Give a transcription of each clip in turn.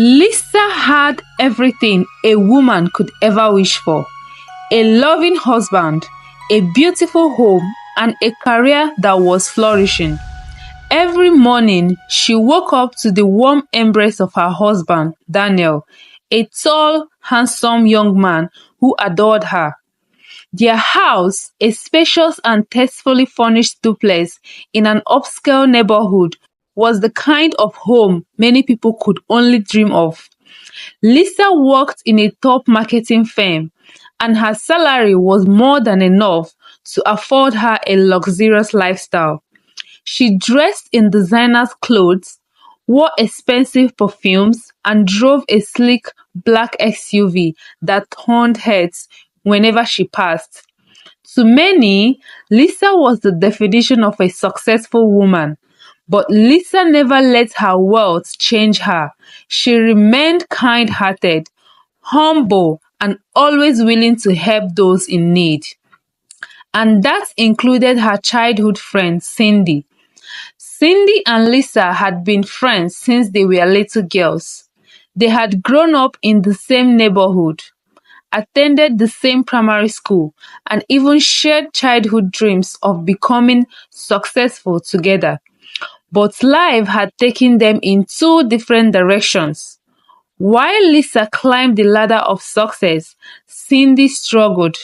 Lisa had everything a woman could ever wish for: a loving husband, a beautiful home, and a career that was flourishing. Every morning, she woke up to the warm embrace of her husband, Daniel, a tall, handsome young man who adored her. Their house, a spacious and tastefully furnished duplex in an upscale neighborhood, was the kind of home many people could only dream of. Lisa worked in a top marketing firm, and her salary was more than enough to afford her a luxurious lifestyle. She dressed in designer's clothes, wore expensive perfumes, and drove a sleek black SUV that turned heads whenever she passed. To many, Lisa was the definition of a successful woman. But Lisa never let her wealth change her. She remained kind-hearted, humble, and always willing to help those in need. And that included her childhood friend, Cindy. Cindy and Lisa had been friends since they were little girls. They had grown up in the same neighborhood, attended the same primary school, and even shared childhood dreams of becoming successful together. But life had taken them in two different directions. While Lisa climbed the ladder of success, Cindy struggled.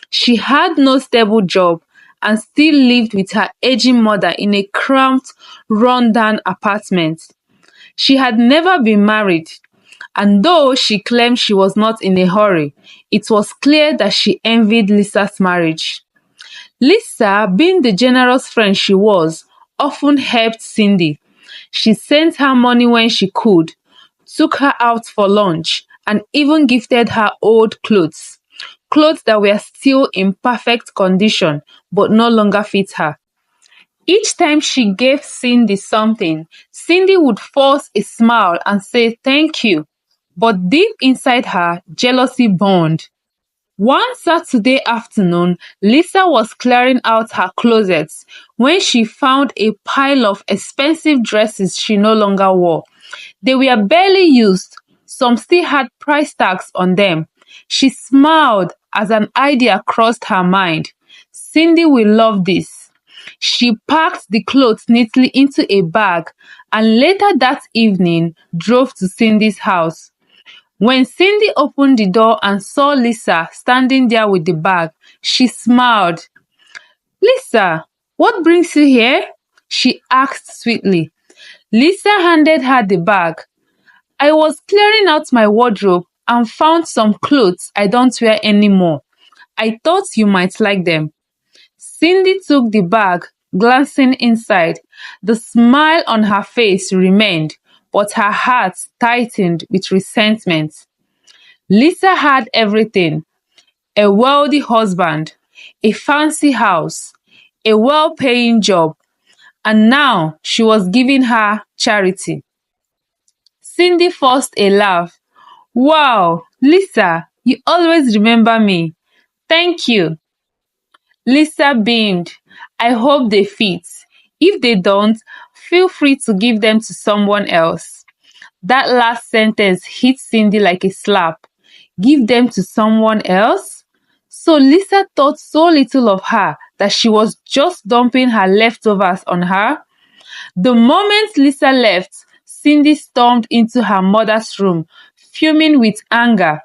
She had no stable job and still lived with her aging mother in a cramped, run-down apartment. She had never been married, and though she claimed she was not in a hurry, it was clear that she envied Lisa's marriage. Lisa, being the generous friend she was, often helped Cindy. She sent her money when she could, took her out for lunch, and even gifted her old clothes. Clothes that were still in perfect condition but no longer fit her. Each time she gave Cindy something, Cindy would force a smile and say thank you. But deep inside her, jealousy burned. One Saturday afternoon, Lisa was clearing out her closets when she found a pile of expensive dresses she no longer wore. They were barely used. Some still had price tags on them. She smiled as an idea crossed her mind. Cindy will love this. She packed the clothes neatly into a bag and later that evening drove to Cindy's house. When Cindy opened the door and saw Lisa standing there with the bag, she smiled. "Lisa, what brings you here?" she asked sweetly. Lisa handed her the bag. "I was clearing out my wardrobe and found some clothes I don't wear anymore. I thought you might like them." Cindy took the bag, glancing inside. The smile on her face remained, but her heart tightened with resentment. Lisa had everything: a wealthy husband, a fancy house, a well-paying job, and now she was giving her charity. Cindy forced a laugh. "Wow, Lisa, you always remember me. Thank you." Lisa beamed. "I hope they fit. If they don't, feel free to give them to someone else." That last sentence hit Cindy like a slap. Give them to someone else? So Lisa thought so little of her that she was just dumping her leftovers on her? The moment Lisa left, Cindy stormed into her mother's room, fuming with anger.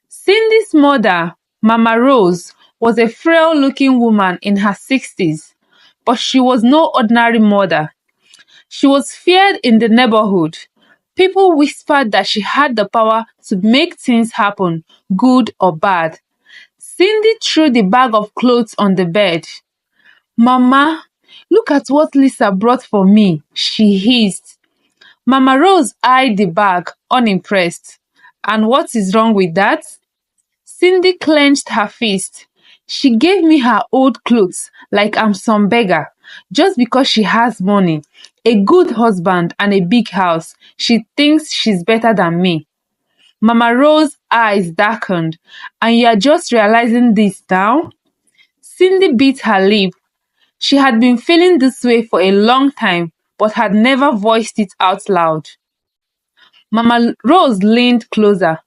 Cindy's mother, Mama Rose, was a frail-looking woman in her 60s, but she was no ordinary mother. She was feared in the neighborhood. People whispered that she had the power to make things happen, good or bad. Cindy threw the bag of clothes on the bed. "Mama, look at what Lisa brought for me," she hissed. Mama Rose eyed the bag, unimpressed. "And what is wrong with that?" Cindy clenched her fist. "She gave me her old clothes like I'm some beggar. Just because she has money, a good husband, and a big house, she thinks she's better than me." Mama Rose's eyes darkened. "And you're just realizing this now?" Cindy bit her lip. She had been feeling this way for a long time, but had never voiced it out loud. Mama Rose leaned closer.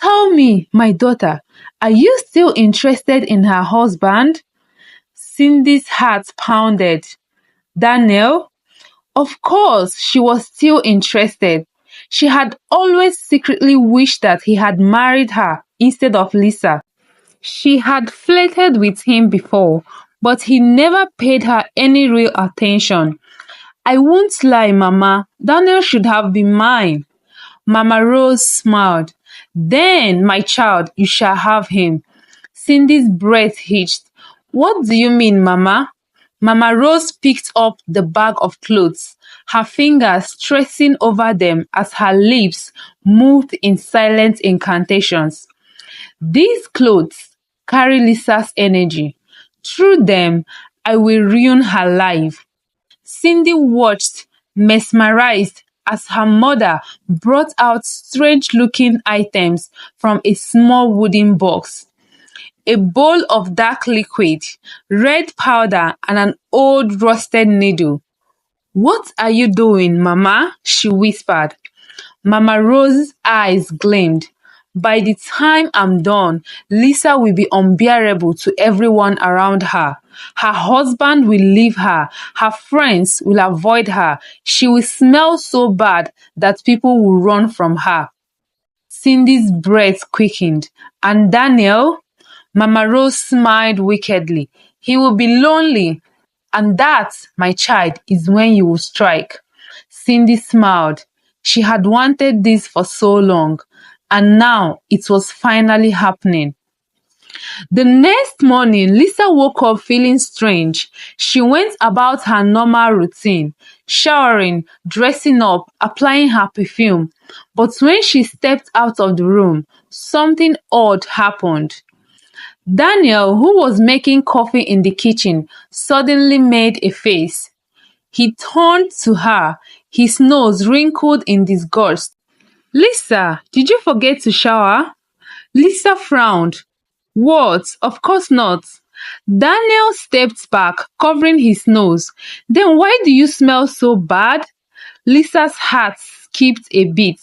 Tell me, my daughter, are you still interested in her husband? Cindy's heart pounded. Daniel? Of course, she was still interested. She had always secretly wished that he had married her instead of Lisa. She had flirted with him before, but he never paid her any real attention. I won't lie, Mama. Daniel should have been mine. Mama Rose smiled. Then, my child, you shall have him. Cindy's breath hitched. What do you mean, Mama? Mama Rose picked up the bag of clothes, her fingers tracing over them as her lips moved in silent incantations. These clothes carry Lisa's energy. Through them, I will ruin her life. Cindy watched, mesmerized, as her mother brought out strange-looking items from a small wooden box. A bowl of dark liquid, red powder, and an old rusted needle. What are you doing, Mama? She whispered. Mama Rose's eyes gleamed. By the time I'm done, Lisa will be unbearable to everyone around her. Her husband will leave her. Her friends will avoid her. She will smell so bad that people will run from her. Cindy's breath quickened. And Daniel? Mama Rose smiled wickedly. He will be lonely. And that, my child, is when you will strike. Cindy smiled. She had wanted this for so long, and now it was finally happening. The next morning, Lisa woke up feeling strange. She went about her normal routine, showering, dressing up, applying her perfume. But when she stepped out of the room, something odd happened. Daniel, who was making coffee in the kitchen, suddenly made a face. He turned to her, his nose wrinkled in disgust. Lisa, did you forget to shower? Lisa frowned. What? Of course not. Daniel stepped back, covering his nose. Then why do you smell so bad? Lisa's heart skipped a beat.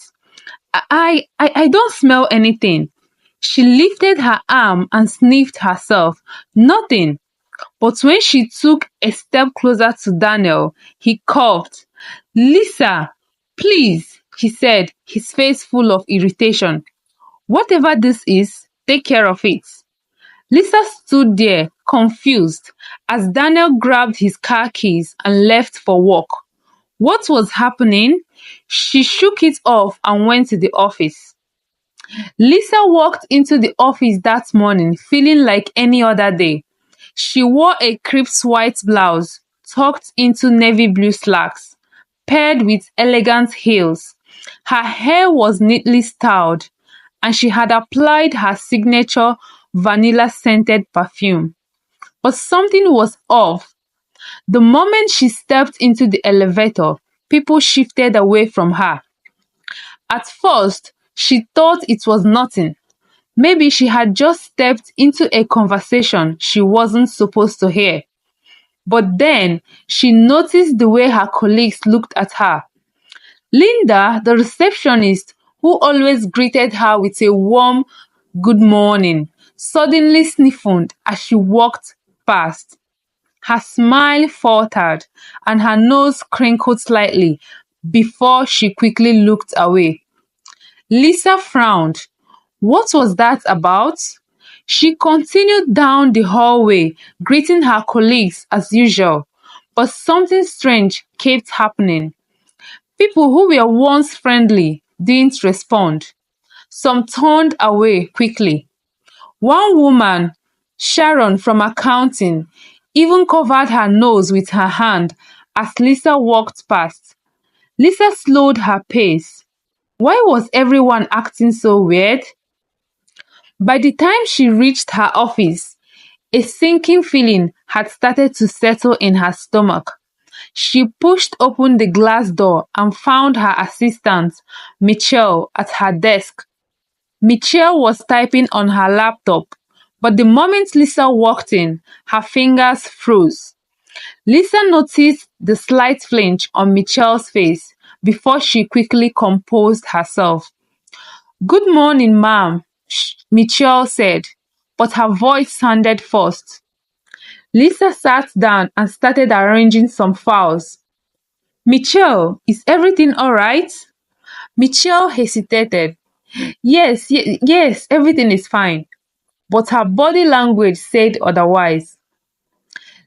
I don't smell anything. She lifted her arm and sniffed herself. Nothing. But when she took a step closer to Daniel, he coughed. Lisa, please, he said, his face full of irritation. Whatever this is, take care of it. Lisa stood there, confused, as Daniel grabbed his car keys and left for work. What was happening? She shook it off and went to the office. Lisa walked into the office that morning feeling like any other day. She wore a crisp white blouse tucked into navy blue slacks, paired with elegant heels. Her hair was neatly styled, and she had applied her signature vanilla-scented perfume. But something was off. The moment she stepped into the elevator, people shifted away from her. At first, she thought it was nothing. Maybe she had just stepped into a conversation she wasn't supposed to hear. But then she noticed the way her colleagues looked at her. Linda, the receptionist, who always greeted her with a warm good morning, suddenly sniffled as she walked past. Her smile faltered and her nose crinkled slightly before she quickly looked away. Lisa frowned. What was that about? She continued down the hallway, greeting her colleagues as usual, but something strange kept happening. People who were once friendly didn't respond. Some turned away quickly. One woman, Sharon from accounting, even covered her nose with her hand as Lisa walked past. Lisa slowed her pace. Why was everyone acting so weird? By the time she reached her office, a sinking feeling had started to settle in her stomach. She pushed open the glass door and found her assistant, Michelle, at her desk. Michelle was typing on her laptop, but the moment Lisa walked in, her fingers froze. Lisa noticed the slight flinch on Michelle's face, before she quickly composed herself. "Good morning, ma'am," Mitchell said, but her voice sounded forced. Lisa sat down and started arranging some files. "Mitchell, is everything all right?" Mitchell hesitated. Yes, everything is fine." But her body language said otherwise.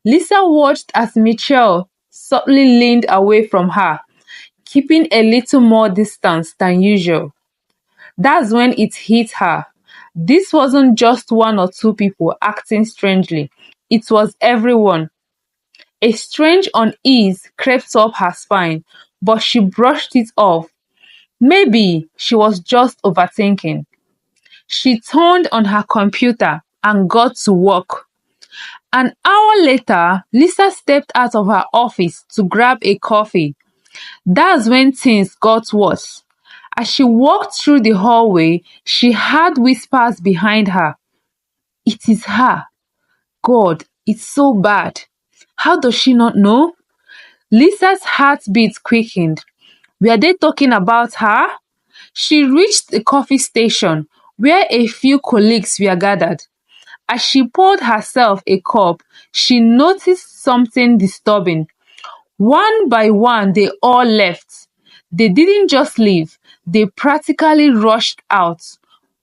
Lisa watched as Mitchell subtly leaned away from her, keeping a little more distance than usual. That's when it hit her. This wasn't just one or two people acting strangely. It was everyone. A strange unease crept up her spine, but she brushed it off. Maybe she was just overthinking. She turned on her computer and got to work. An hour later, Lisa stepped out of her office to grab a coffee. That's when things got worse. As she walked through the hallway, she heard whispers behind her. "It is her. God, it's so bad. How does she not know?" Lisa's heartbeat quickened. Were they talking about her? She reached the coffee station, where a few colleagues were gathered. As she poured herself a cup, she noticed something disturbing. One by one, they all left. They didn't just leave, they practically rushed out,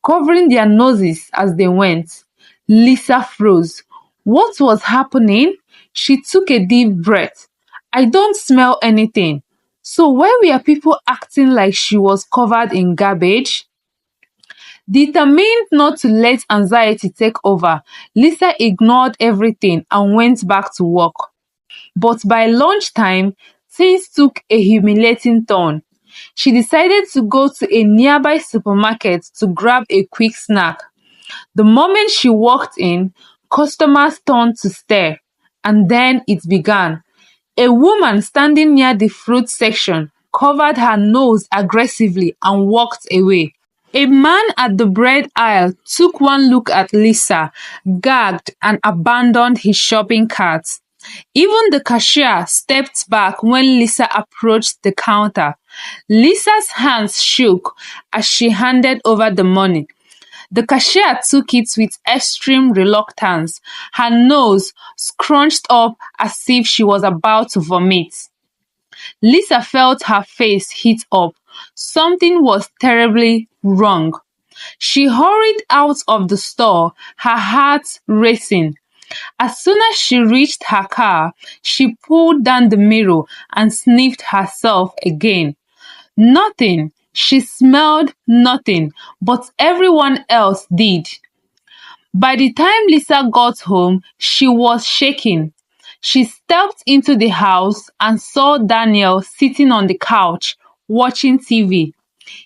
covering their noses as they went. Lisa froze. What was happening? She took a deep breath. "I don't smell anything." So why were people acting like she was covered in garbage? Determined not to let anxiety take over, Lisa ignored everything and went back to work. But by lunchtime, things took a humiliating turn. She decided to go to a nearby supermarket to grab a quick snack. The moment she walked in, customers turned to stare, and then it began. A woman standing near the fruit section covered her nose aggressively and walked away. A man at the bread aisle took one look at Lisa, gagged, and abandoned his shopping cart. Even the cashier stepped back when Lisa approached the counter. Lisa's hands shook as she handed over the money. The cashier took it with extreme reluctance, her nose scrunched up as if she was about to vomit. Lisa felt her face heat up. Something was terribly wrong. She hurried out of the store, her heart racing. As soon as she reached her car, she pulled down the mirror and sniffed herself again. Nothing. She smelled nothing, but everyone else did. By the time Lisa got home, she was shaking. She stepped into the house and saw Daniel sitting on the couch, watching TV.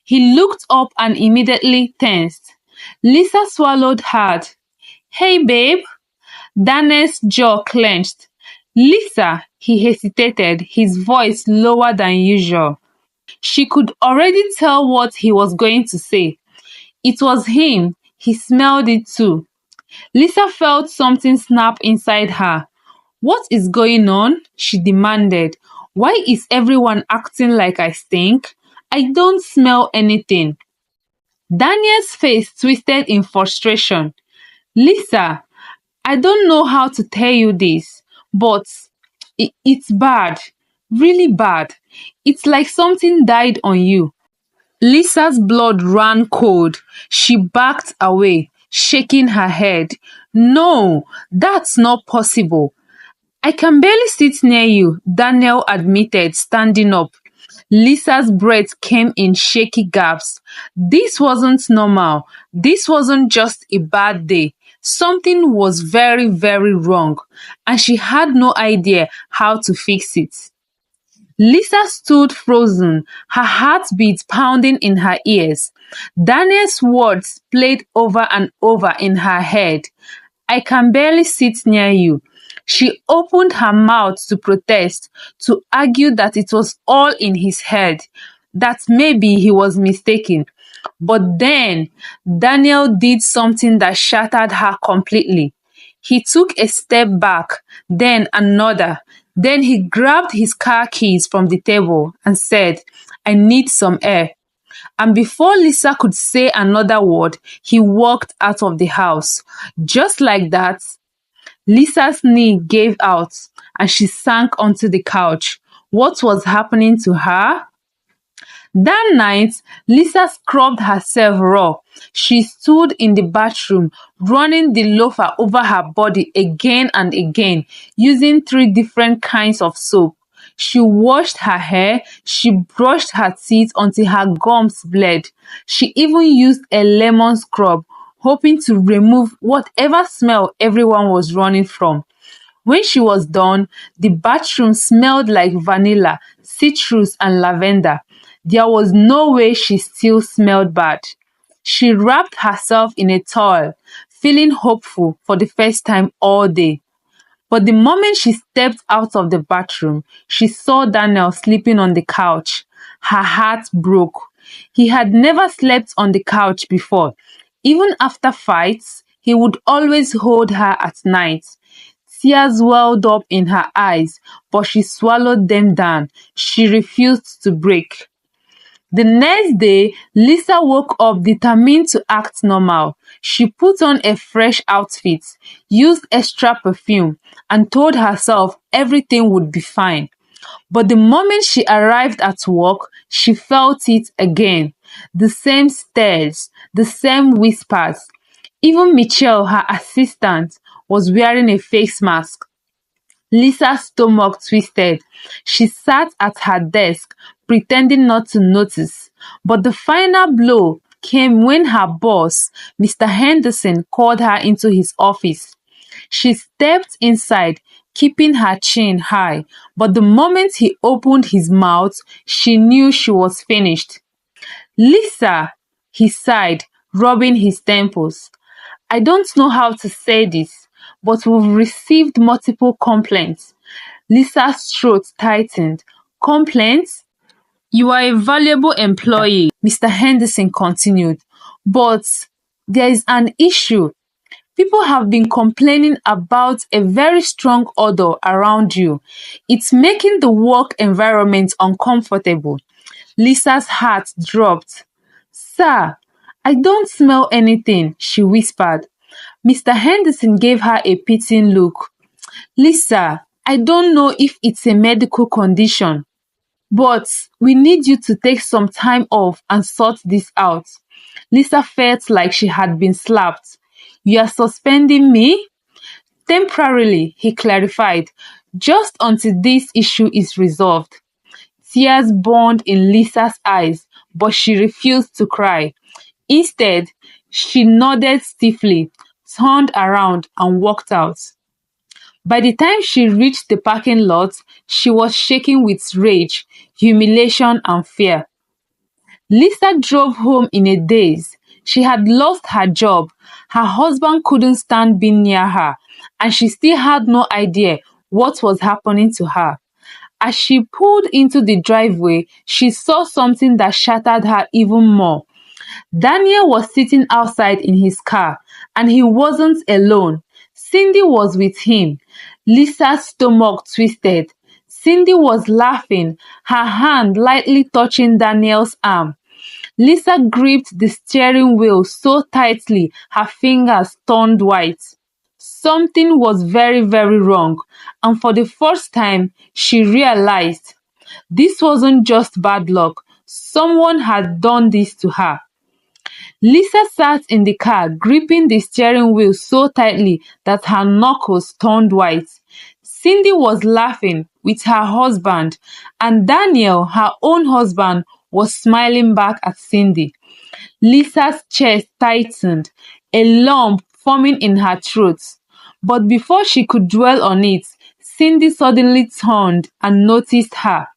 He looked up and immediately tensed. Lisa swallowed hard. "Hey, babe." Daniel's jaw clenched. "Lisa," he hesitated, his voice lower than usual. She could already tell what he was going to say. It was him. He smelled it too. Lisa felt something snap inside her. "What is going on?" she demanded. "Why is everyone acting like I stink? I don't smell anything." Daniel's face twisted in frustration. "Lisa, I don't know how to tell you this, but it's bad, really bad. It's like something died on you." Lisa's blood ran cold. She backed away, shaking her head. "No, that's not possible." "I can barely sit near you," Daniel admitted, standing up. Lisa's breath came in shaky gasps. This wasn't normal. This wasn't just a bad day. Something was very, very wrong, and she had no idea how to fix it. Lisa stood frozen, her heartbeat pounding in her ears. Daniel's words played over and over in her head. "I can barely sit near you." She opened her mouth to protest, to argue that it was all in his head, that maybe he was mistaken. But then Daniel did something that shattered her completely. He took a step back, then another. Then he grabbed his car keys from the table and said, I need some air. And before Lisa could say another word, he walked out of the house. Just like that, Lisa's knee gave out and she sank onto the couch. What was happening to her? That night, Lisa scrubbed herself raw. She stood in the bathroom, running the loofah over her body again and again, using 3 different kinds of soap. She washed her hair, she brushed her teeth until her gums bled. She even used a lemon scrub, hoping to remove whatever smell everyone was running from. When she was done, the bathroom smelled like vanilla, citrus, and lavender. There was no way she still smelled bad. She wrapped herself in a towel, feeling hopeful for the first time all day. But the moment she stepped out of the bathroom, she saw Daniel sleeping on the couch. Her heart broke. He had never slept on the couch before. Even after fights, he would always hold her at night. Tears welled up in her eyes, but she swallowed them down. She refused to break. The next day, Lisa woke up determined to act normal. She put on a fresh outfit, used extra perfume, and told herself everything would be fine. But the moment she arrived at work, she felt it again. The same stares, the same whispers. Even Michelle, her assistant, was wearing a face mask. Lisa's stomach twisted. She sat at her desk, pretending not to notice. But the final blow came when her boss, Mr. Henderson, called her into his office. She stepped inside, keeping her chin high, but the moment he opened his mouth, she knew she was finished. Lisa, he sighed, rubbing his temples. I don't know how to say this, but we've received multiple complaints. Lisa's throat tightened. Complaints? You are a valuable employee, Mr. Henderson continued. But there is an issue. People have been complaining about a very strong odor around you. It's making the work environment uncomfortable. Lisa's heart dropped. Sir, I don't smell anything, she whispered. Mr. Henderson gave her a pitying look. Lisa, I don't know if it's a medical condition, but we need you to take some time off and sort this out. Lisa felt like she had been slapped. You are suspending me? Temporarily, he clarified, just until this issue is resolved. Tears burned in Lisa's eyes, but she refused to cry. Instead, she nodded stiffly, turned around, and walked out. By the time she reached the parking lot, she was shaking with rage, humiliation, and fear. Lisa drove home in a daze. She had lost her job, her husband couldn't stand being near her, and she still had no idea what was happening to her. As she pulled into the driveway, she saw something that shattered her even more. Daniel was sitting outside in his car, and he wasn't alone. Cindy was with him. Lisa's stomach twisted. Cindy was laughing, her hand lightly touching Daniel's arm. Lisa gripped the steering wheel so tightly her fingers turned white. Something was very, very wrong, and for the first time, she realized this wasn't just bad luck. Someone had done this to her. Lisa sat in the car, gripping the steering wheel so tightly that her knuckles turned white. Cindy was laughing with her husband, and Daniel, her own husband, was smiling back at Cindy. Lisa's chest tightened, a lump forming in her throat. But before she could dwell on it, Cindy suddenly turned and noticed her.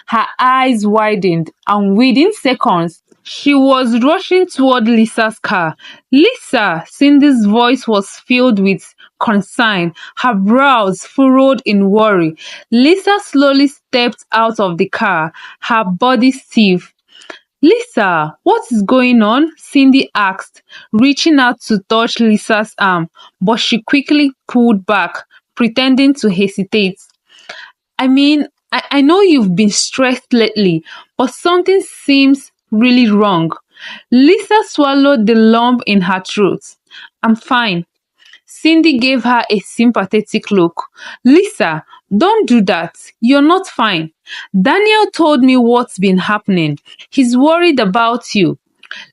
Her eyes widened, and within seconds, she was rushing toward Lisa's car. Lisa! Cindy's voice was filled with concern, her brows furrowed in worry. Lisa slowly stepped out of the car, her body stiff. Lisa, what is going on? Cindy asked, reaching out to touch Lisa's arm, but she quickly pulled back, pretending to hesitate. I mean, I know you've been stressed lately, but something seems really wrong. Lisa swallowed the lump in her throat. I'm fine. Cindy gave her a sympathetic look. Lisa, don't do that. You're not fine. Daniel told me what's been happening. He's worried about you.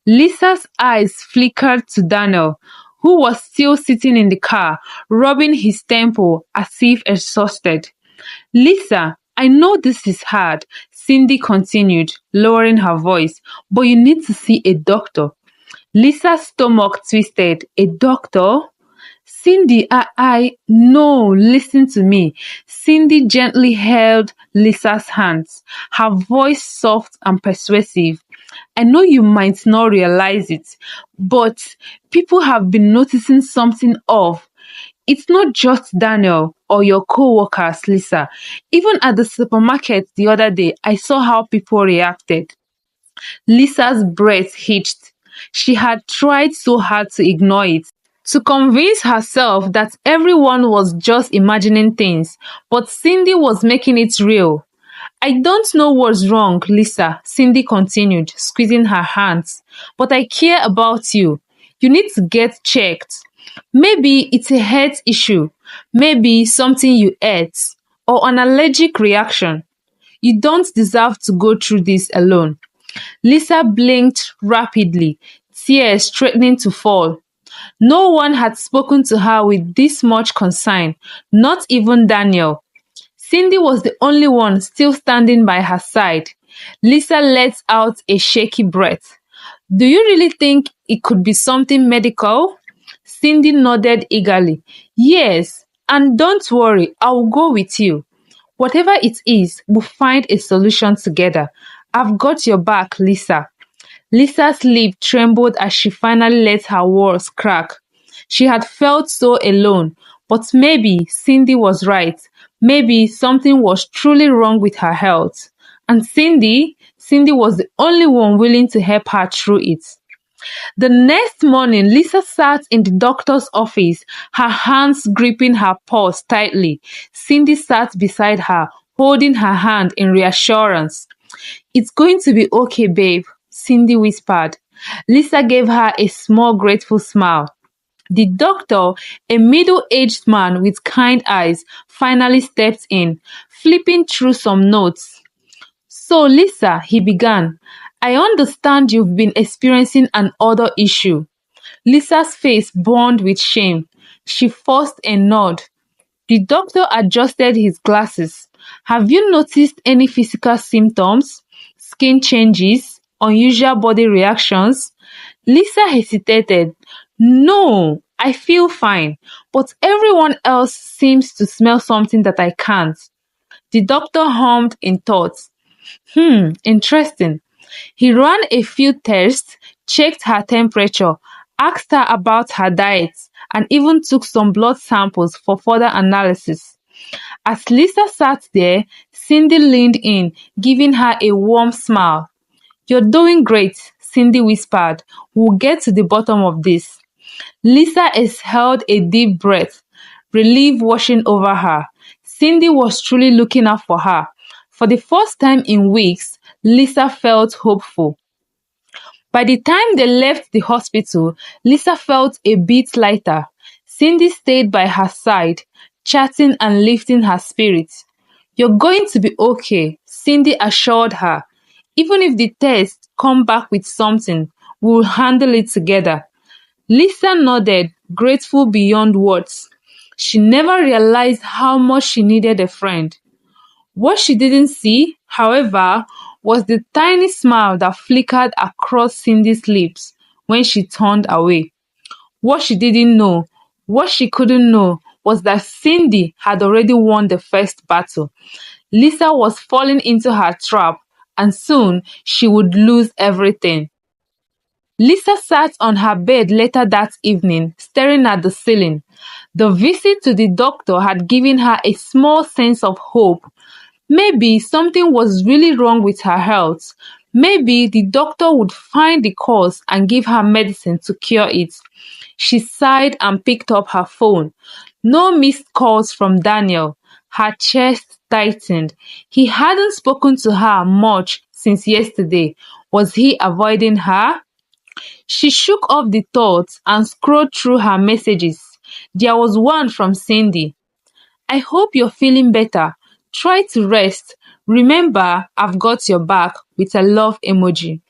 Lisa's eyes flickered to Daniel, who was still sitting in the car, rubbing his temple as if exhausted. Lisa, I know this is hard, Cindy continued, lowering her voice, but you need to see a doctor. Lisa's stomach twisted. A doctor? Cindy, no, listen to me. Cindy gently held Lisa's hands, her voice soft and persuasive. I know you might not realize it, but people have been noticing something off. It's not just Daniel or your co-workers, Lisa. Even at the supermarket the other day, I saw how people reacted. Lisa's breath hitched. She had tried so hard to ignore it, to convince herself that everyone was just imagining things, but Cindy was making it real. I don't know what's wrong, Lisa, Cindy continued, squeezing her hands, but I care about you. You need to get checked. Maybe it's a health issue, maybe something you ate, or an allergic reaction. You don't deserve to go through this alone. Lisa blinked rapidly, tears threatening to fall. No one had spoken to her with this much concern, not even Daniel. Cindy was the only one still standing by her side. Lisa let out a shaky breath. Do you really think it could be something medical? Cindy nodded eagerly. Yes, and don't worry, I'll go with you. Whatever it is, we'll find a solution together. I've got your back, Lisa. Lisa's lip trembled as she finally let her words crack. She had felt so alone, but maybe Cindy was right. Maybe something was truly wrong with her health. And Cindy was the only one willing to help her through it. The next morning, Lisa sat in the doctor's office, her hands gripping her pulse tightly. Cindy sat beside her, holding her hand in reassurance. It's going to be okay, babe, Cindy whispered. Lisa gave her a small, grateful smile. The doctor, a middle-aged man with kind eyes, finally stepped in, flipping through some notes. So, Lisa, he began, I understand you've been experiencing an other issue. Lisa's face burned with shame. She forced a nod. The doctor adjusted his glasses. Have you noticed any physical symptoms? Skin changes? Unusual body reactions? Lisa hesitated. No, I feel fine, but everyone else seems to smell something that I can't. The doctor hummed in thought. Interesting. He ran a few tests, checked her temperature, asked her about her diet, and even took some blood samples for further analysis. As Lisa sat there, Cindy leaned in, giving her a warm smile. You're doing great, Cindy whispered. We'll get to the bottom of this. Lisa exhaled a deep breath, relief washing over her. Cindy was truly looking out for her. For the first time in weeks, Lisa felt hopeful. By the time they left the hospital, Lisa felt a bit lighter. Cindy stayed by her side, chatting and lifting her spirits. You're going to be okay, Cindy assured her. Even if the tests come back with something, we'll handle it together. Lisa nodded, grateful beyond words. She never realized how much she needed a friend. What she didn't see, however, was the tiny smile that flickered across Cindy's lips when she turned away. What she didn't know, what she couldn't know, was that Cindy had already won the first battle. Lisa was falling into her trap, and soon she would lose everything. Lisa sat on her bed later that evening, staring at the ceiling. The visit to the doctor had given her a small sense of hope. Maybe something was really wrong with her health. Maybe the doctor would find the cause and give her medicine to cure it. She sighed and picked up her phone. No missed calls from Daniel. Her chest tightened. He hadn't spoken to her much since yesterday. Was he avoiding her? She shook off the thoughts and scrolled through her messages. There was one from Cindy. I hope you're feeling better. Try to rest. Remember, I've got your back, with a love emoji.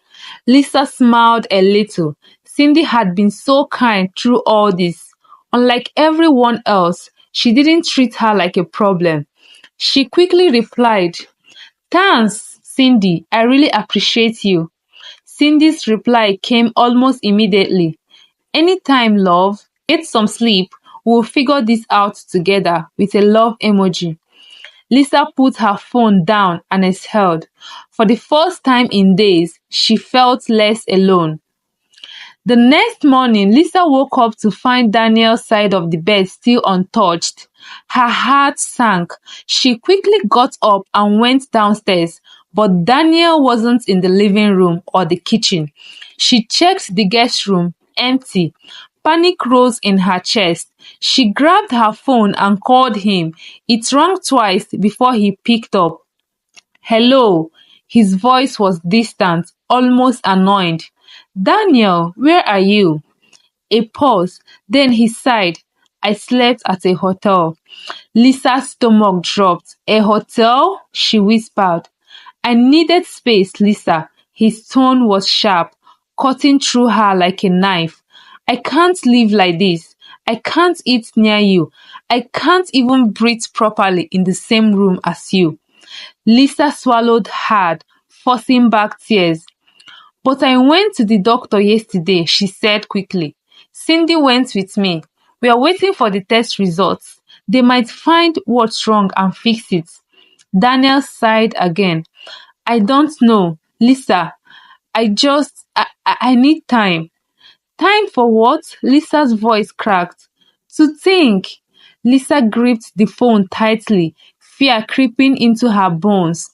Lisa smiled a little. Cindy had been so kind through all this. Unlike everyone else, she didn't treat her like a problem. She quickly replied, Thanks, Cindy. I really appreciate you. Cindy's reply came almost immediately. Anytime, love. Get some sleep. We'll figure this out together, with a love emoji. Lisa put her phone down and exhaled. For the first time in days, she felt less alone. The next morning, Lisa woke up to find Daniel's side of the bed still untouched. Her heart sank. She quickly got up and went downstairs, but Daniel wasn't in the living room or the kitchen. She checked the guest room, empty. Panic rose in her chest. She grabbed her phone and called him. It rang twice before he picked up. Hello. His voice was distant, almost annoyed. Daniel, where are you? A pause. Then he sighed. I slept at a hotel. Lisa's stomach dropped. A hotel? She whispered. I needed space, Lisa. His tone was sharp, cutting through her like a knife. I can't live like this. I can't eat near you. I can't even breathe properly in the same room as you. Lisa swallowed hard, forcing back tears. But I went to the doctor yesterday, she said quickly. Cindy went with me. We are waiting for the test results. They might find what's wrong and fix it. Daniel sighed again. I don't know, Lisa. I need time. Time for what? Lisa's voice cracked. To think. Lisa gripped the phone tightly, fear creeping into her bones.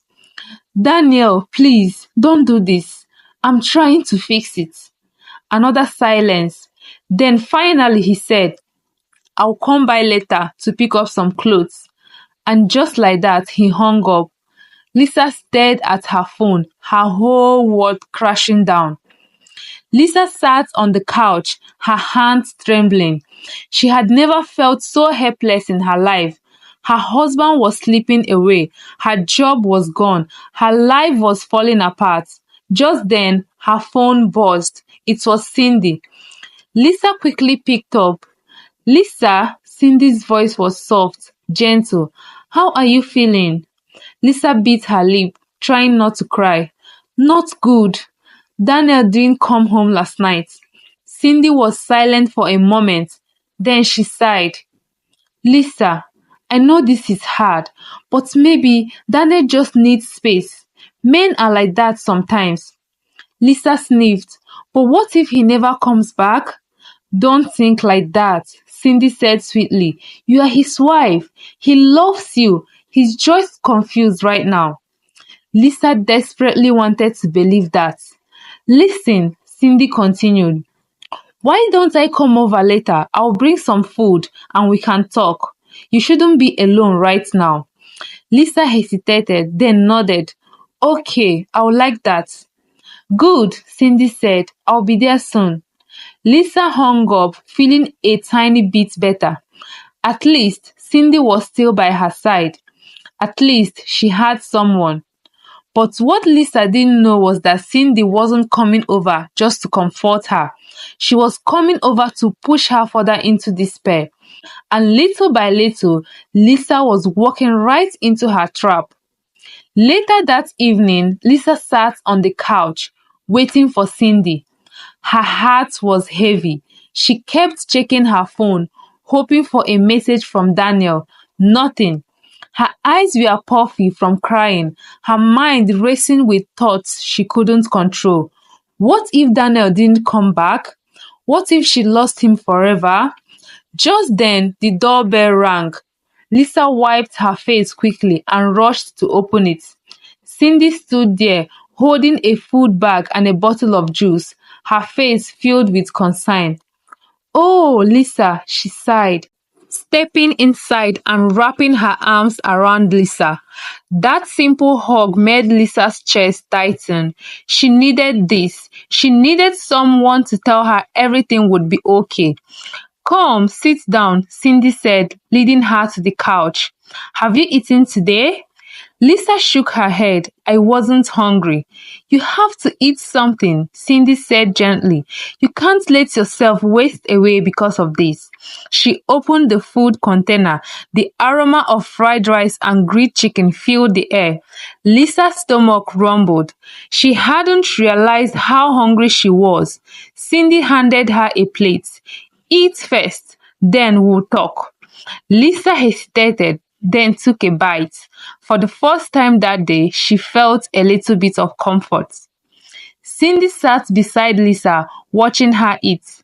Daniel, please, don't do this. I'm trying to fix it. Another silence. Then finally he said, I'll come by later to pick up some clothes. And just like that, he hung up. Lisa stared at her phone, her whole world crashing down. Lisa sat on the couch, her hands trembling. She had never felt so helpless in her life. Her husband was slipping away. Her job was gone. Her life was falling apart. Just then, her phone buzzed. It was Cindy. Lisa quickly picked up. Lisa, Cindy's voice was soft, gentle. How are you feeling? Lisa bit her lip, trying not to cry. Not good. Daniel didn't come home last night. Cindy was silent for a moment. Then she sighed. Lisa, I know this is hard, but maybe Daniel just needs space. Men are like that sometimes. Lisa sniffed. But what if he never comes back? Don't think like that, Cindy said sweetly. You are his wife. He loves you. He's just confused right now. Lisa desperately wanted to believe that. Listen, Cindy continued. Why don't I come over later? I'll bring some food and we can talk. You shouldn't be alone right now. Lisa hesitated, then nodded. Okay, I would like that. Good, Cindy said. I'll be there soon. Lisa hung up, feeling a tiny bit better. At least Cindy was still by her side. At least she had someone. But what Lisa didn't know was that Cindy wasn't coming over just to comfort her. She was coming over to push her further into despair. And little by little, Lisa was walking right into her trap. Later that evening, Lisa sat on the couch, waiting for Cindy. Her heart was heavy. She kept checking her phone, hoping for a message from Daniel. Nothing. Her eyes were puffy from crying, her mind racing with thoughts she couldn't control. What if Daniel didn't come back? What if she lost him forever? Just then, the doorbell rang. Lisa wiped her face quickly and rushed to open it. Cindy stood there, holding a food bag and a bottle of juice, her face filled with concern. Oh, Lisa, she sighed. stepping inside and wrapping her arms around Lisa. That simple hug made Lisa's chest tighten. She needed this. She needed someone to tell her everything would be okay. Come, sit down, Cindy said, leading her to the couch. Have you eaten today? Lisa shook her head. I wasn't hungry. You have to eat something, Cindy said gently. You can't let yourself waste away because of this. She opened the food container. The aroma of fried rice and grilled chicken filled the air. Lisa's stomach rumbled. She hadn't realized how hungry she was. Cindy handed her a plate. Eat first, then we'll talk. Lisa hesitated, then took a bite. For the first time that day, she felt a little bit of comfort. Cindy sat beside Lisa, watching her eat.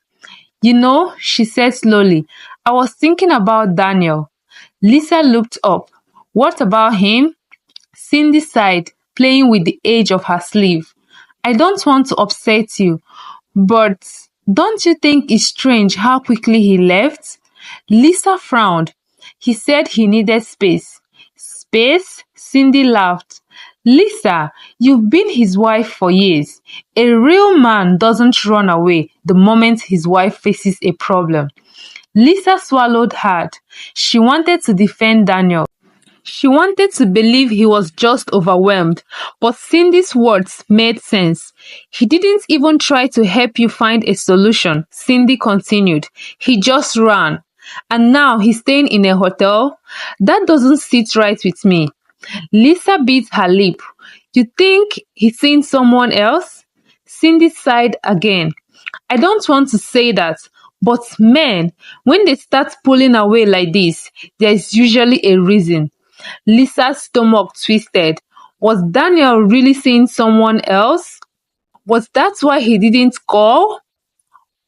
You know, she said slowly, I was thinking about Daniel. Lisa looked up. What about him? Cindy sighed, playing with the edge of her sleeve. I don't want to upset you, but don't you think it's strange how quickly he left? Lisa frowned. He said he needed space. Space? Cindy laughed. Lisa, you've been his wife for years. A real man doesn't run away the moment his wife faces a problem. Lisa swallowed hard. She wanted to defend Daniel. She wanted to believe he was just overwhelmed, but Cindy's words made sense. He didn't even try to help you find a solution, Cindy continued. He just ran. And now he's staying in a hotel? That doesn't sit right with me. Lisa bit her lip. You think he's seen someone else? Cindy sighed again. I don't want to say that, but men, when they start pulling away like this, there's usually a reason. Lisa's stomach twisted. Was Daniel really seeing someone else? Was that why he didn't call?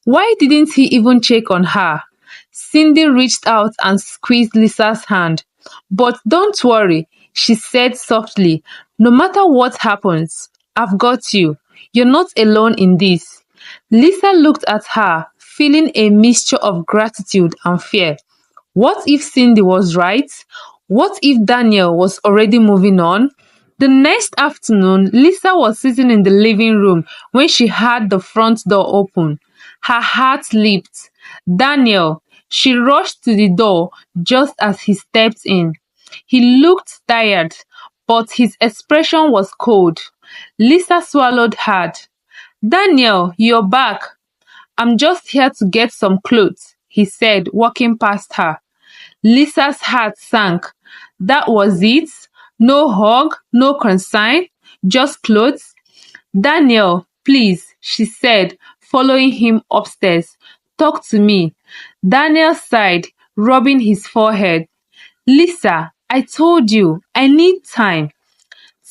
Why didn't he even check on her? Cindy reached out and squeezed Lisa's hand. But don't worry, she said softly. No matter what happens, I've got you. You're not alone in this. Lisa looked at her, feeling a mixture of gratitude and fear. What if Cindy was right? What if Daniel was already moving on? The next afternoon, Lisa was sitting in the living room when she heard the front door open. Her heart leaped. Daniel! She rushed to the door just as he stepped in. He looked tired, but his expression was cold. Lisa swallowed hard. Daniel, you're back. I'm just here to get some clothes, he said, walking past her. Lisa's heart sank. That was it? No hug, no concern, just clothes? Daniel, please, she said, following him upstairs. Talk to me. Daniel sighed, rubbing his forehead. Lisa, I told you, I need time.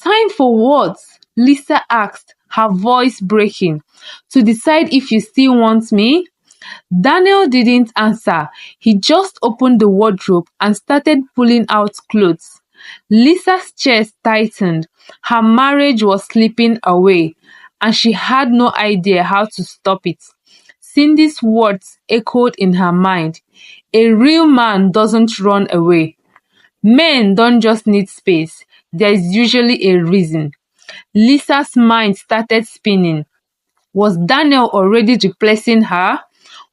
Time for what? Lisa asked, her voice breaking. To decide if you still want me? Daniel didn't answer. He just opened the wardrobe and started pulling out clothes. Lisa's chest tightened. Her marriage was slipping away, and she had no idea how to stop it. Cindy's words echoed in her mind. A real man doesn't run away. Men don't just need space. There's usually a reason. Lisa's mind started spinning. Was Daniel already replacing her?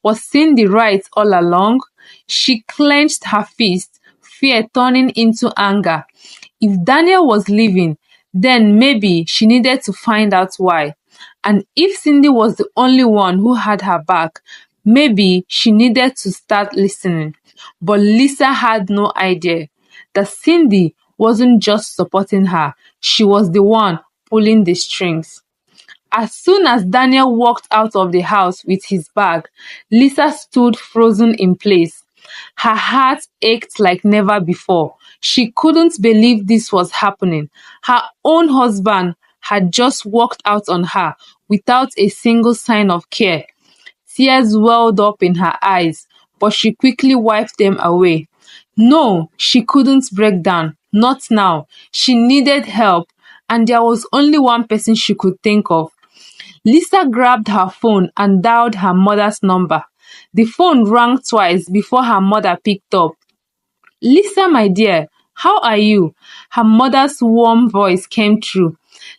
Was Cindy right all along? She clenched her fist, fear turning into anger. If Daniel was leaving, then maybe she needed to find out why. And if Cindy was the only one who had her back, maybe she needed to start listening. But Lisa had no idea that Cindy wasn't just supporting her, she was the one pulling the strings. As soon as Daniel walked out of the house with his bag, Lisa stood frozen in place. Her heart ached like never before. She couldn't believe this was happening. Her own husband had just walked out on her without a single sign of care. Tears welled up in her eyes, but she quickly wiped them away. No, she couldn't break down. Not now. She needed help, and there was only one person she could think of. Lisa grabbed her phone and dialed her mother's number. The phone rang twice before her mother picked up. Lisa, my dear, how are you? Her mother's warm voice came through.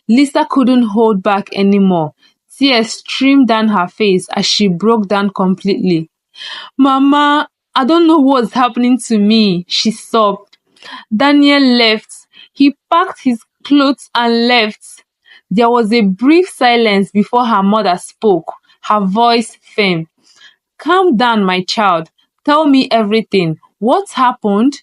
Lisa couldn't hold back anymore. Tears streamed down her face as she broke down completely. Mama, I don't know what's happening to me, she sobbed. Daniel left. He packed his clothes and left. There was a brief silence before her mother spoke, her voice firm. Calm down, my child. Tell me everything. What happened?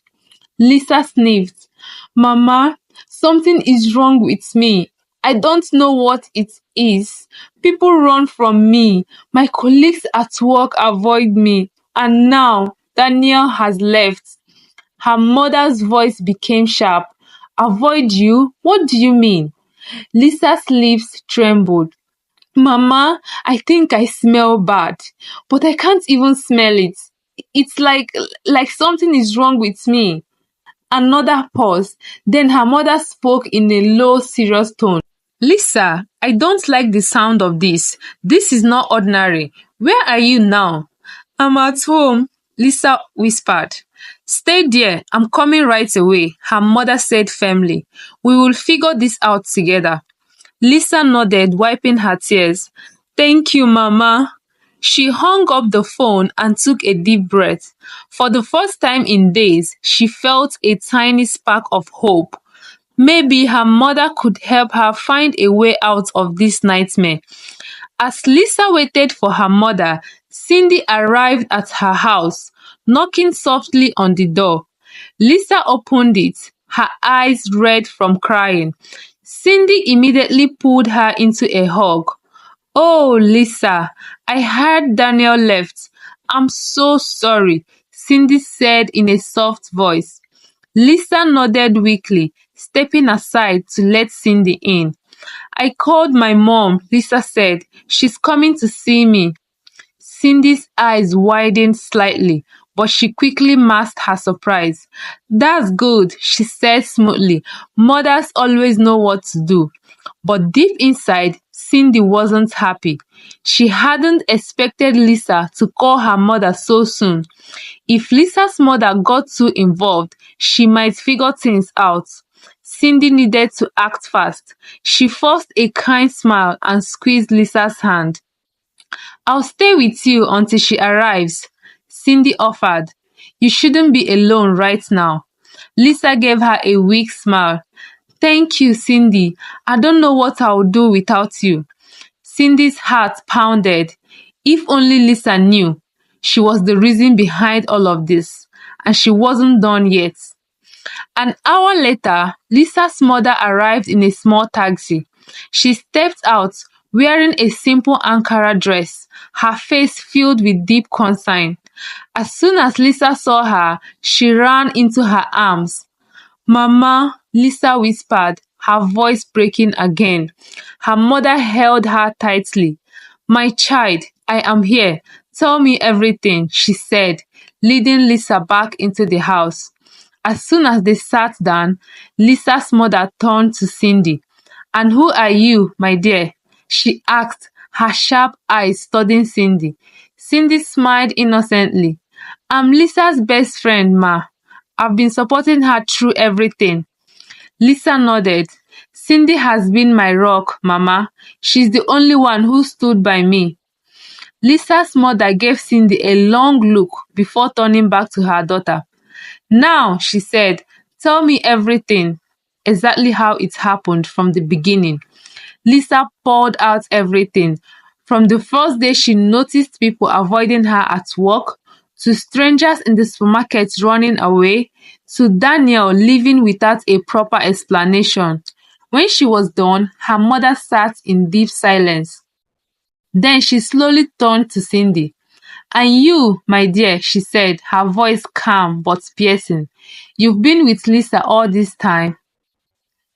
Lisa sniffed. Mama, something is wrong with me. I don't know what it is. People run from me. My colleagues at work avoid me. And now Daniel has left. Her mother's voice became sharp. Avoid you? What do you mean? Lisa's lips trembled. Mama, I think I smell bad, but I can't even smell it. It's like something is wrong with me. Another pause. Then her mother spoke in a low, serious tone. Lisa, I don't like the sound of this. This is not ordinary. Where are you now? I'm at home, Lisa whispered. Stay there. I'm coming right away, her mother said firmly. We will figure this out together. Lisa nodded, wiping her tears. Thank you, Mama. She hung up the phone and took a deep breath. For the first time in days, she felt a tiny spark of hope. Maybe her mother could help her find a way out of this nightmare. As Lisa waited for her mother, Cindy arrived at her house, knocking softly on the door. Lisa opened it, her eyes red from crying. Cindy immediately pulled her into a hug. Oh, Lisa, I heard Daniel left. I'm so sorry, Cindy said in a soft voice. Lisa nodded weakly, stepping aside to let Cindy in. I called my mom, Lisa said. She's coming to see me. Cindy's eyes widened slightly, but she quickly masked her surprise. That's good, she said smoothly. Mothers always know what to do. But deep inside, Cindy wasn't happy. She hadn't expected Lisa to call her mother so soon. If Lisa's mother got too involved, she might figure things out. Cindy needed to act fast. She forced a kind smile and squeezed Lisa's hand. I'll stay with you until she arrives, Cindy offered. You shouldn't be alone right now. Lisa gave her a weak smile. Thank you, Cindy. I don't know what I'll do without you. Cindy's heart pounded. If only Lisa knew. She was the reason behind all of this, and she wasn't done yet. An hour later, Lisa's mother arrived in a small taxi. She stepped out, wearing a simple Ankara dress, her face filled with deep concern. As soon as Lisa saw her, she ran into her arms. Mama, Lisa whispered, her voice breaking again. Her mother held her tightly. My child, I am here. Tell me everything, she said, leading Lisa back into the house. As soon as they sat down, Lisa's mother turned to Cindy. And who are you, my dear? She asked, her sharp eyes studying Cindy. Cindy smiled innocently. I'm Lisa's best friend, Ma. I've been supporting her through everything. Lisa nodded. Cindy has been my rock, Mama. She's the only one who stood by me. Lisa's mother gave Cindy a long look before turning back to her daughter. Now, she said, tell me everything, exactly how it happened from the beginning. Lisa poured out everything. From the first day she noticed people avoiding her at work, to strangers in the supermarket running away, to Daniel leaving without a proper explanation. When she was done, her mother sat in deep silence. Then she slowly turned to Cindy. And you, my dear, she said, her voice calm but piercing. You've been with Lisa all this time?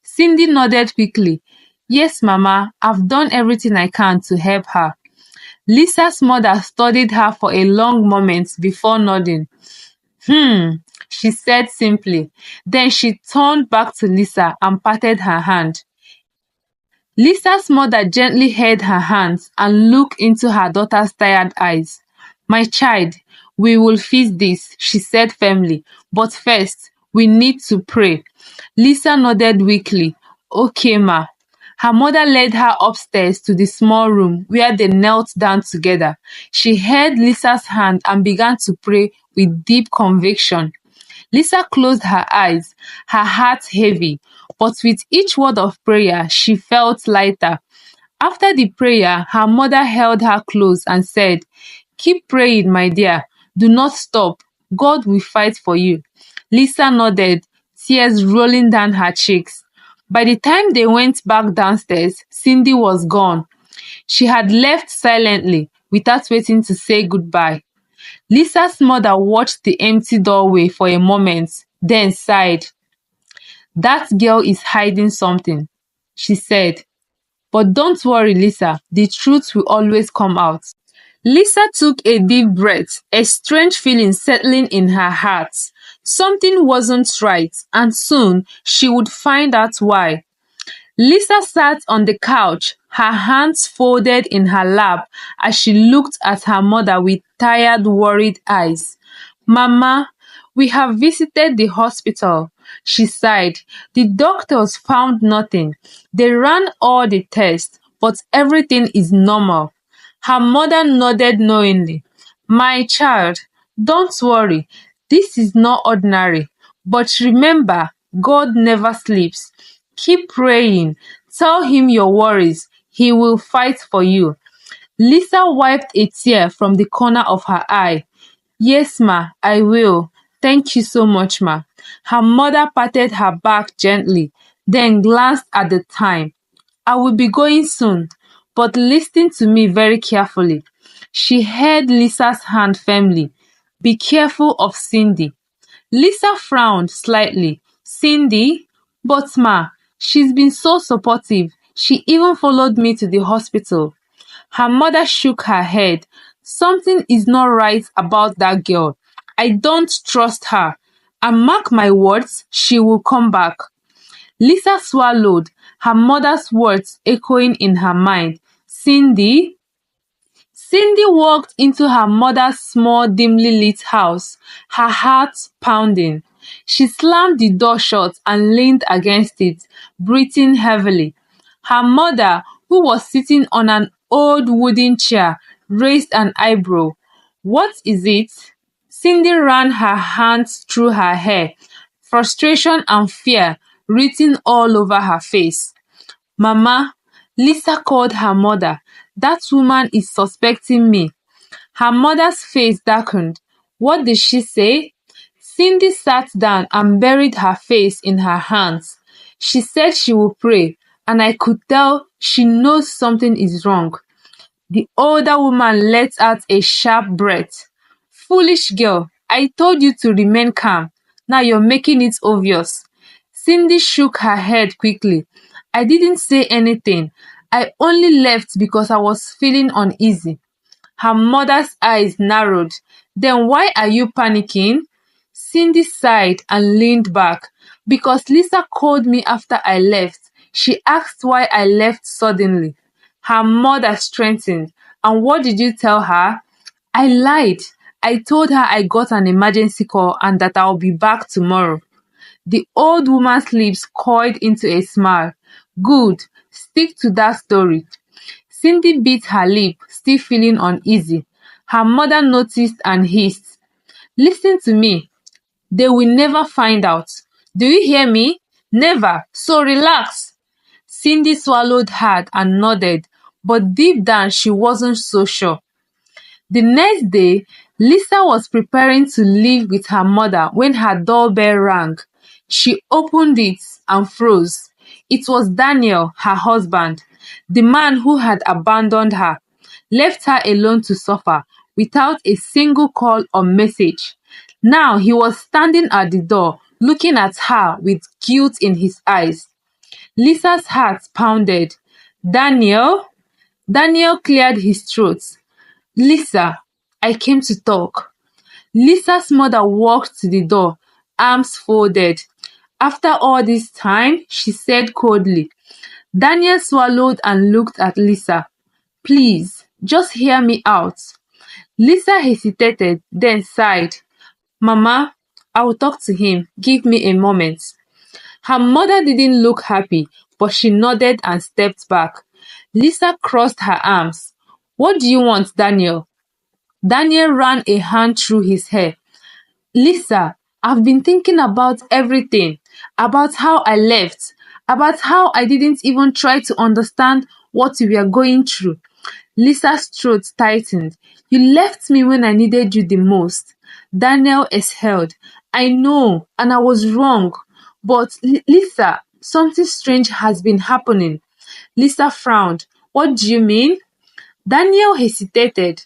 Cindy nodded quickly. Yes, Mama, I've done everything I can to help her. Lisa's mother studied her for a long moment before nodding. She said simply. Then she turned back to Lisa and patted her hand. Lisa's mother gently held her hands and looked into her daughter's tired eyes. My child, we will fix this, she said firmly. But first, we need to pray. Lisa nodded weakly. Okay, ma. Her mother led her upstairs to the small room where they knelt down together. She held Lisa's hand and began to pray with deep conviction. Lisa closed her eyes, her heart heavy, but with each word of prayer, she felt lighter. After the prayer, her mother held her close and said, Keep praying, my dear. Do not stop. God will fight for you. Lisa nodded, tears rolling down her cheeks. By the time they went back downstairs, Cindy was gone. She had left silently, without waiting to say goodbye. Lisa's mother watched the empty doorway for a moment, then sighed. That girl is hiding something, she said. But don't worry, Lisa, the truth will always come out. Lisa took a deep breath, a strange feeling settling in her heart. Something wasn't right, and soon she would find out why. Lisa sat on the couch, her hands folded in her lap as she looked at her mother with tired, worried eyes. Mama, we have visited the hospital, she sighed. The doctors found nothing. They ran all the tests, but everything is normal. Her mother nodded knowingly. My child, don't worry. This is not ordinary. But remember, God never sleeps. Keep praying. Tell him your worries. He will fight for you. Lisa wiped a tear from the corner of her eye. Yes, ma, I will. Thank you so much, ma. Her mother patted her back gently, then glanced at the time. I will be going soon, but listen to me very carefully. She held Lisa's hand firmly. Be careful of Cindy. Lisa frowned slightly. Cindy? But ma, she's been so supportive. She even followed me to the hospital. Her mother shook her head. Something is not right about that girl. I don't trust her. And mark my words, she will come back. Lisa swallowed, her mother's words echoing in her mind. Cindy? Cindy walked into her mother's small, dimly lit house, her heart pounding. She slammed the door shut and leaned against it, breathing heavily. Her mother, who was sitting on an old wooden chair, raised an eyebrow. What is it? Cindy ran her hands through her hair, frustration and fear written all over her face. Mama, Lisa called her mother. That woman is suspecting me. Her mother's face darkened. What did she say? Cindy sat down and buried her face in her hands. She said she would pray, and I could tell she knows something is wrong. The older woman let out a sharp breath. Foolish girl, I told you to remain calm. Now you're making it obvious. Cindy shook her head quickly. I didn't say anything. I only left because I was feeling uneasy. Her mother's eyes narrowed. Then why are you panicking? Cindy sighed and leaned back. Because Lisa called me after I left. She asked why I left suddenly. Her mother strengthened. And what did you tell her? I lied. I told her I got an emergency call and that I'll be back tomorrow. The old woman's lips coiled into a smile. Good. Stick to that story. Cindy bit her lip, still feeling uneasy. Her mother noticed and hissed. Listen to me. They will never find out. Do you hear me? Never. So relax. Cindy swallowed hard and nodded, but deep down she wasn't so sure. The next day, Lisa was preparing to leave with her mother when her doorbell rang. She opened it and froze. It was Daniel, her husband, the man who had abandoned her, left her alone to suffer without a single call or message. Now he was standing at the door, looking at her with guilt in his eyes. Lisa's heart pounded. Daniel? Daniel cleared his throat. Lisa, I came to talk. Lisa's mother walked to the door, arms folded. After all this time, she said coldly. Daniel swallowed and looked at Lisa. Please, just hear me out. Lisa hesitated, then sighed. Mama, I will talk to him. Give me a moment. Her mother didn't look happy, but she nodded and stepped back. Lisa crossed her arms. What do you want, Daniel? Daniel ran a hand through his hair. Lisa, I've been thinking about everything, about how I left, about how I didn't even try to understand what we were going through. Lisa's throat tightened. You left me when I needed you the most. Daniel exhaled. I know, and I was wrong. But Lisa, something strange has been happening. Lisa frowned. What do you mean? Daniel hesitated.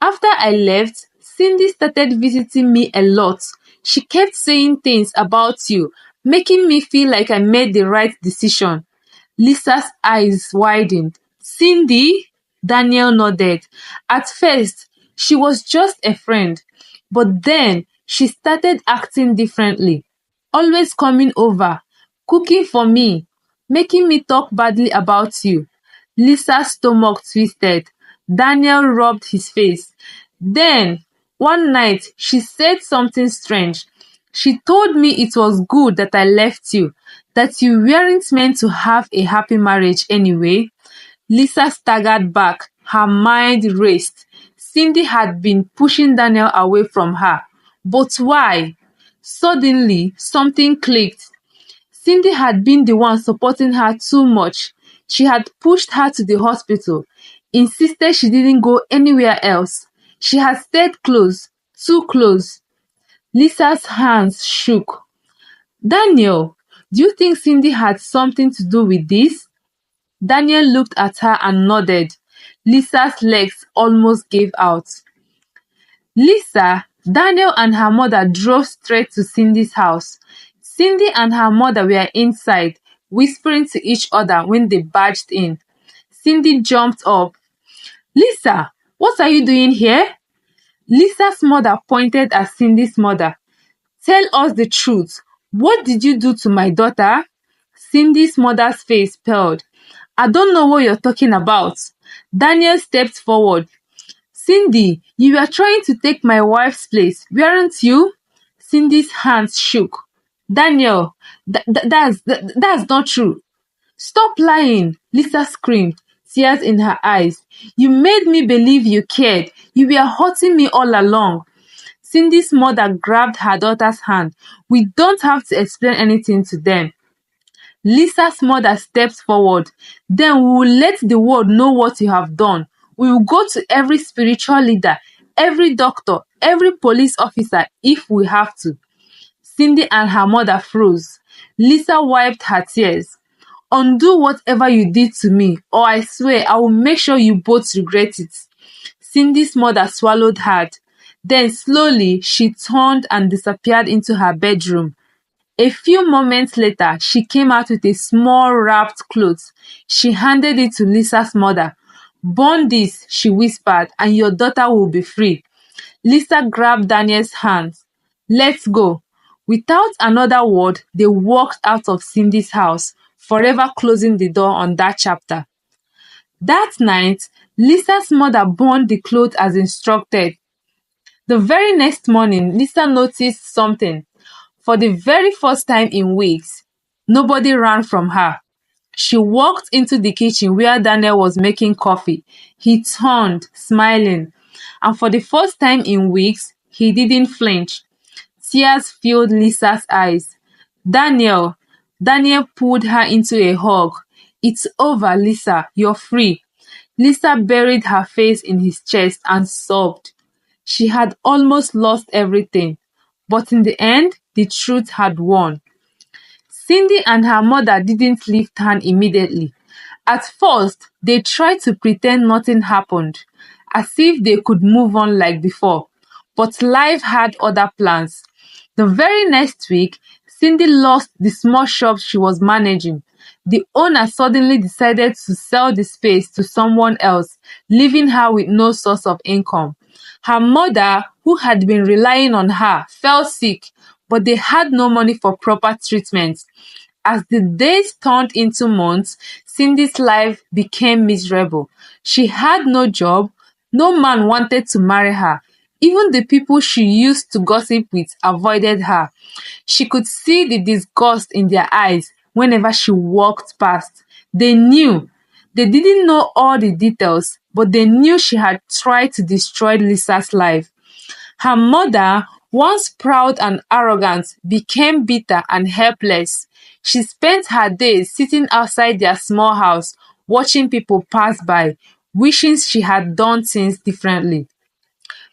After I left, Cindy started visiting me a lot. She kept saying things about you, making me feel like I made the right decision. Lisa's eyes widened. Cindy? Daniel nodded. At first, she was just a friend, but then she started acting differently. Always coming over, cooking for me, making me talk badly about you. Lisa's stomach twisted. Daniel rubbed his face. Then, one night, she said something strange. She told me it was good that I left you, that you weren't meant to have a happy marriage anyway. Lisa staggered back. Her mind raced. Cindy had been pushing Daniel away from her. But why? Suddenly, something clicked. Cindy had been the one supporting her too much. She had pushed her to the hospital, insisted she didn't go anywhere else. She had stayed close, too close. Lisa's hands shook. Daniel, do you think Cindy had something to do with this? Daniel looked at her and nodded. Lisa's legs almost gave out. Lisa, Daniel and her mother drove straight to Cindy's house. Cindy and her mother were inside, whispering to each other when they barged in. Cindy jumped up. Lisa, what are you doing here? Lisa's mother pointed at Cindy's mother. Tell us the truth. What did you do to my daughter? Cindy's mother's face paled. I don't know what you're talking about. Daniel stepped forward. Cindy, you were trying to take my wife's place, weren't you? Cindy's hands shook. Daniel, that's not true. Stop lying, Lisa screamed, tears in her eyes. You made me believe you cared. You were hurting me all along. Cindy's mother grabbed her daughter's hand. We don't have to explain anything to them. Lisa's mother stepped forward. Then we will let the world know what you have done. We will go to every spiritual leader, every doctor, every police officer if we have to. Cindy and her mother froze. Lisa wiped her tears. Undo whatever you did to me, or I swear I will make sure you both regret it. Cindy's mother swallowed hard. Then slowly she turned and disappeared into her bedroom. A few moments later, she came out with a small wrapped cloth. She handed it to Lisa's mother. Burn this, she whispered, and your daughter will be free. Lisa grabbed Daniel's hands. Let's go. Without another word, they walked out of Cindy's house, forever closing the door on that chapter. That night, Lisa's mother burned the cloth as instructed. The very next morning, Lisa noticed something. For the very first time in weeks, nobody ran from her. She walked into the kitchen where Daniel was making coffee. He turned, smiling. And for the first time in weeks, he didn't flinch. Tears filled Lisa's eyes. Daniel pulled her into a hug. It's over, Lisa. You're free. Lisa buried her face in his chest and sobbed. She had almost lost everything. But in the end, the truth had won. Cindy and her mother didn't lift hand immediately. At first, they tried to pretend nothing happened, as if they could move on like before. But life had other plans. The very next week, Cindy lost the small shop she was managing. The owner suddenly decided to sell the space to someone else, leaving her with no source of income. Her mother, who had been relying on her, fell sick, but they had no money for proper treatment. As the days turned into months, Cindy's life became miserable. She had no job, No man wanted to marry her. Even the people she used to gossip with avoided her. She could see the disgust in their eyes whenever she walked past. They knew. They didn't know all the details, but they knew she had tried to destroy Lisa's life. Her mother, once proud and arrogant, became bitter and helpless. She spent her days sitting outside their small house, watching people pass by, wishing she had done things differently.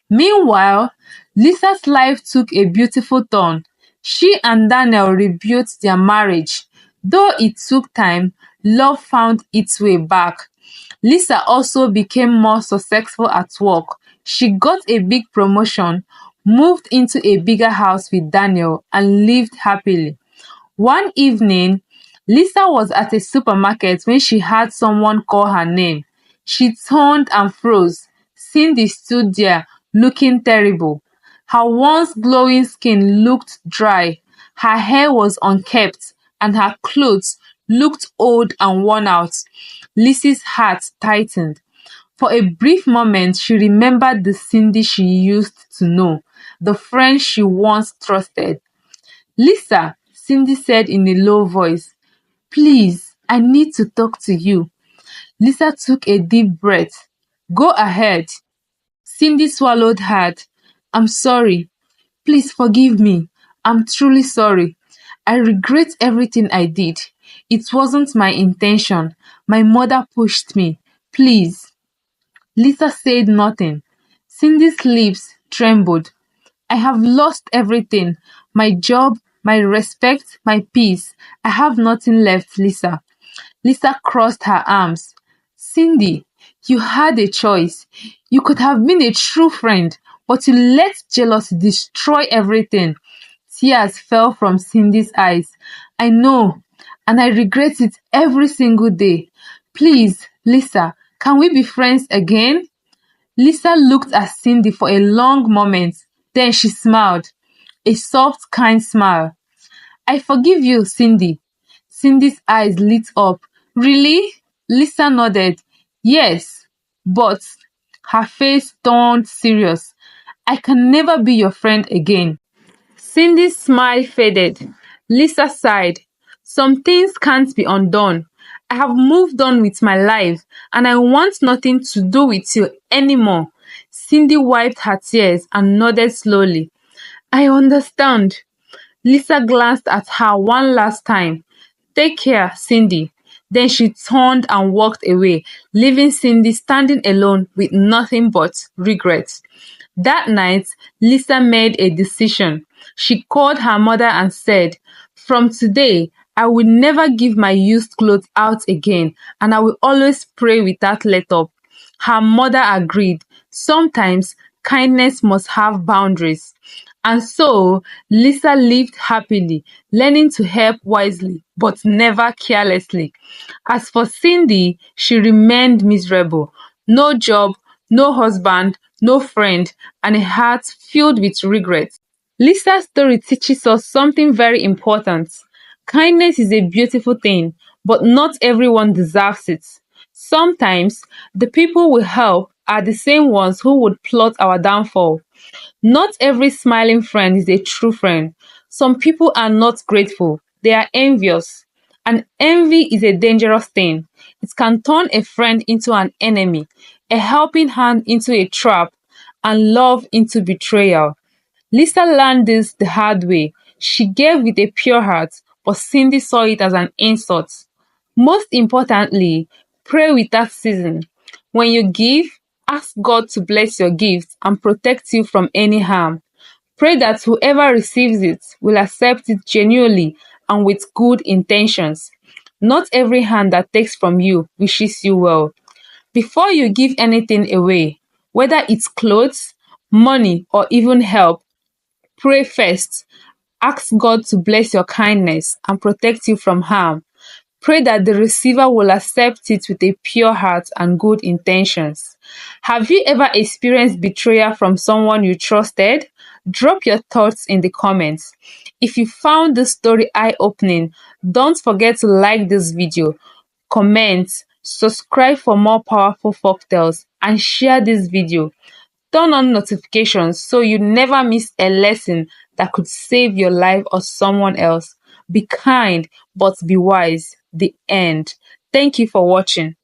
Meanwhile, Lisa's life took a beautiful turn. She and Daniel rebuilt their marriage. Though it took time, love found its way back. Lisa also became more successful at work. She got a big promotion, moved into a bigger house with Daniel, and lived happily. One evening, Lisa was at a supermarket when she heard someone call her name. She turned and froze. Cindy stood there, looking terrible. Her once glowing skin looked dry, her hair was unkempt, and her clothes looked old and worn out. Lizzie's heart tightened. For a brief moment, she remembered the Cindy she used to know, the friend she once trusted. "Lisa," Cindy said in a low voice, "please, I need to talk to you." Lisa took a deep breath. "Go ahead." Cindy swallowed hard. "I'm sorry. Please forgive me. I'm truly sorry. I regret everything I did. It wasn't my intention. My mother pushed me. Please." Lisa said nothing. Cindy's lips trembled. "I have lost everything. My job, my respect, my peace. I have nothing left, Lisa." Lisa crossed her arms. "Cindy, you had a choice. You could have been a true friend, but you let jealousy destroy everything." Tears fell from Cindy's eyes. "I know, and I regret it every single day. Please, Lisa, can we be friends again?" Lisa looked at Cindy for a long moment. Then she smiled. A soft, kind smile. "I forgive you, Cindy." Cindy's eyes lit up. "Really?" Lisa nodded. "Yes, but—" Her face turned serious. "I can never be your friend again." Cindy's smile faded. Lisa sighed. "Some things can't be undone. I have moved on with my life, and I want nothing to do with you anymore." Cindy wiped her tears and nodded slowly. "I understand." Lisa glanced at her one last time. "Take care, Cindy." Then she turned and walked away, leaving Cindy standing alone with nothing but regret. That night, Lisa made a decision. She called her mother and said, "From today, I will never give my used clothes out again, and I will always pray without let up." Her mother agreed. Sometimes kindness must have boundaries. And so Lisa lived happily, learning to help wisely, but never carelessly. As for Cindy, she remained miserable. No job, no husband, no friend, and a heart filled with regret. Lisa's story teaches us something very important. Kindness is a beautiful thing, but not everyone deserves it. Sometimes, the people we help are the same ones who would plot our downfall. Not every smiling friend is a true friend. Some people are not grateful, they are envious. And envy is a dangerous thing. It can turn a friend into an enemy, a helping hand into a trap, and love into betrayal. Lisa learned this the hard way. She gave with a pure heart, but Cindy saw it as an insult. Most importantly, pray without ceasing. When you give, ask God to bless your gift and protect you from any harm. Pray that whoever receives it will accept it genuinely and with good intentions. Not every hand that takes from you wishes you well. Before you give anything away, whether it's clothes, money, or even help, pray first. Ask God to bless your kindness and protect you from harm. Pray that the receiver will accept it with a pure heart and good intentions. Have you ever experienced betrayal from someone you trusted? Drop your thoughts in the comments. If you found this story eye-opening, don't forget to like this video, comment, subscribe for more powerful folktales, and share this video. Turn on notifications so you never miss a lesson that could save your life or someone else. Be kind, but be wise. The end. Thank you for watching.